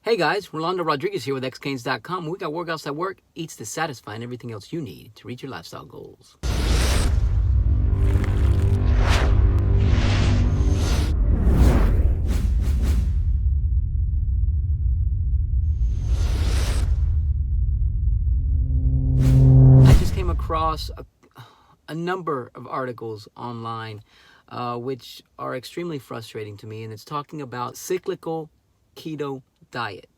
Hey guys, Rolando Rodriguez here with xgains.com. We got workouts that work, eats to satisfy, and everything else you need to reach your lifestyle goals. I just came across a number of articles online which are extremely frustrating to me, and it's talking about cyclical keto diet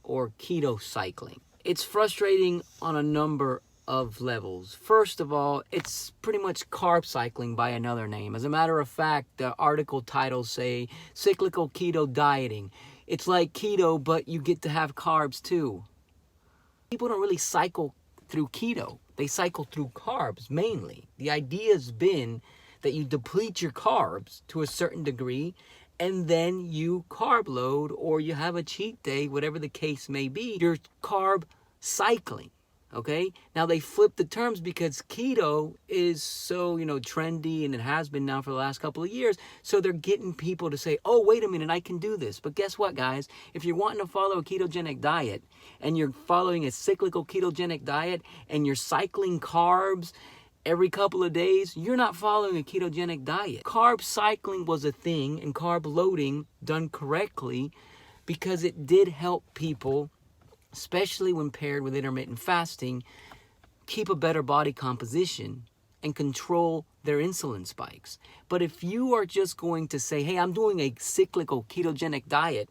or keto cycling. It's frustrating on a number of levels. First of all, it's pretty much carb cycling by another name. As a matter of fact, the article titles say cyclical keto dieting. It's like keto, but you get to have carbs too. People don't really cycle through keto. They cycle through carbs mainly. The idea has been that you deplete your carbs to a certain degree, and then you carb load, or you have a cheat day, whatever the case may be. You're carb cycling, okay? Now they flip the terms because keto is so, trendy, and it has been now for the last couple of years. So they're getting people to say, oh, wait a minute, I can do this. But guess what, guys? If you're wanting to follow a ketogenic diet, and you're following a cyclical ketogenic diet, and you're cycling carbs every couple of days, you're not following a ketogenic diet. Carb cycling was a thing, and carb loading done correctly, because it did help people, especially when paired with intermittent fasting, keep a better body composition and control their insulin spikes. But if you are just going to say, hey, I'm doing a cyclical ketogenic diet,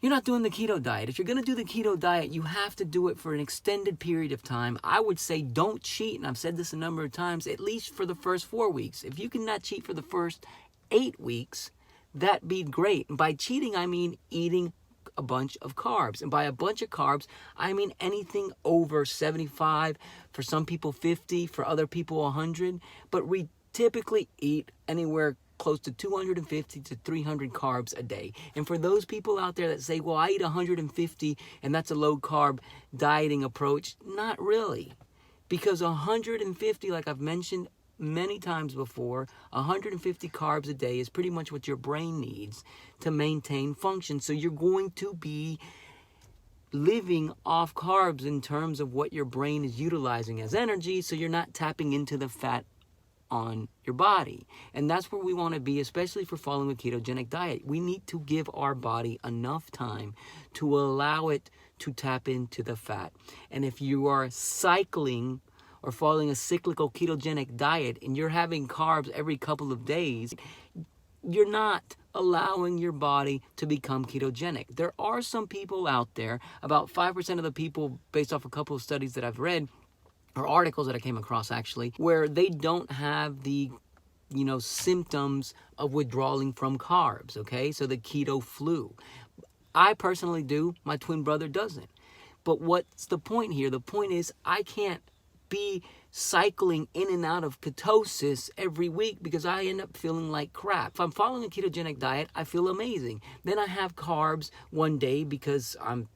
you're not doing the keto diet. If you're going to do the keto diet, you have to do it for an extended period of time. I would say don't cheat, and I've said this a number of times, at least for the first 4 weeks. If you cannot cheat for the first 8 weeks, that'd be great. And by cheating, I mean eating a bunch of carbs. And by a bunch of carbs, I mean anything over 75, for some people 50, for other people 100. But we typically eat anywhere close to 250 to 300 carbs a day. And for those people out there that say, well, I eat 150 and that's a low carb dieting approach, not really. Because 150, like I've mentioned many times before, 150 carbs a day is pretty much what your brain needs to maintain function. So you're going to be living off carbs in terms of what your brain is utilizing as energy, so you're not tapping into the fat on your body. And that's where we want to be, especially for following a ketogenic diet. We need to give our body enough time to allow it to tap into the fat. And if you are cycling or following a cyclical ketogenic diet and you're having carbs every couple of days, you're not allowing your body to become ketogenic. There are some people out there, about 5% of the people, based off a couple of studies that I've read, or articles that I came across actually, where they don't have the, symptoms of withdrawing from carbs, okay? So the Keto Flu. I personally do. My twin brother doesn't. But what's the point here? The point is I can't be cycling in and out of ketosis every week because I end up feeling like crap. If I'm following a ketogenic diet, I feel amazing. Then I have carbs one day because I'm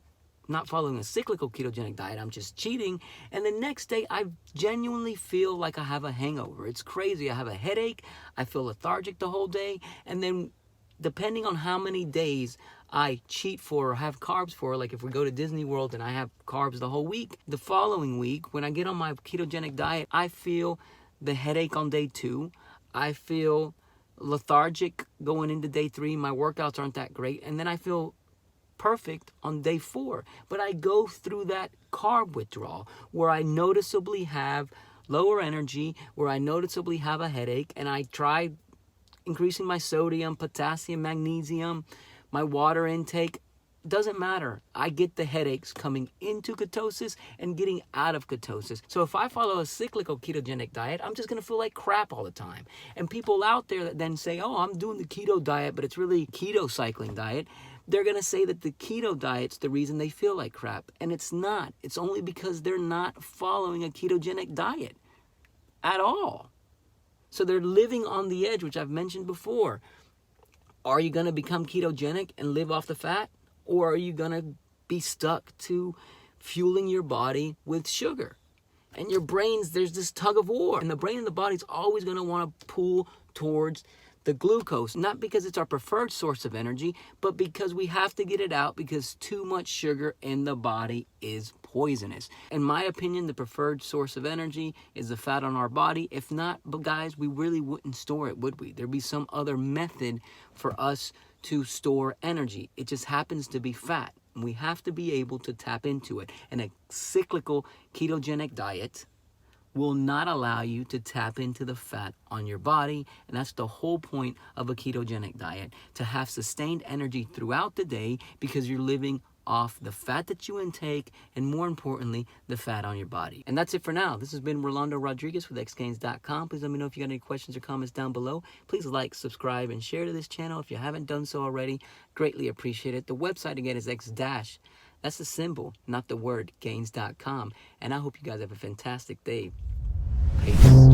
not following a cyclical ketogenic diet, I'm just cheating, and the next day I genuinely feel like I have a hangover. It's crazy. I have a headache, I feel lethargic the whole day, and then depending on how many days I cheat for or have carbs for, like if we go to Disney World and I have carbs the whole week, the following week when I get on my ketogenic diet, I feel the headache on day 2, I feel lethargic going into day 3, my workouts aren't that great, and then I feel perfect on day 4. But I go through that carb withdrawal where I noticeably have lower energy, where I noticeably have a headache, and I try increasing my sodium, potassium, magnesium, my water intake. Doesn't matter. I get the headaches coming into ketosis and getting out of ketosis. So if I follow a cyclical ketogenic diet, I'm just going to feel like crap all the time. And people out there that then say, oh, I'm doing the keto diet, but it's really keto cycling diet, they're going to say that the keto diet's the reason they feel like crap. And it's not. It's only because they're not following a ketogenic diet at all. So they're living on the edge, which I've mentioned before. Are you going to become ketogenic and live off the fat? Or are you going to be stuck to fueling your body with sugar? And your brains, there's this tug of war. And the brain and the body's always going to want to pull towards the glucose, not because it's our preferred source of energy, but because we have to get it out because too much sugar in the body is poisonous. In my opinion, the preferred source of energy is the fat on our body. If not, but guys, we really wouldn't store it, would we? There'd be some other method for us to store energy. It just happens to be fat. And we have to be able to tap into it. And a cyclical ketogenic diet will not allow you to tap into the fat on your body. And that's the whole point of a ketogenic diet, to have sustained energy throughout the day because you're living off the fat that you intake and, more importantly, the fat on your body. And that's it for now. This has been Rolando Rodriguez with xgains.com. Please let me know if you got any questions or comments down below. Please like, subscribe, and share to this channel if you haven't done so already. Greatly appreciate it. The website again is x-. That's the symbol, not the word, gains.com. And I hope you guys have a fantastic day. Peace.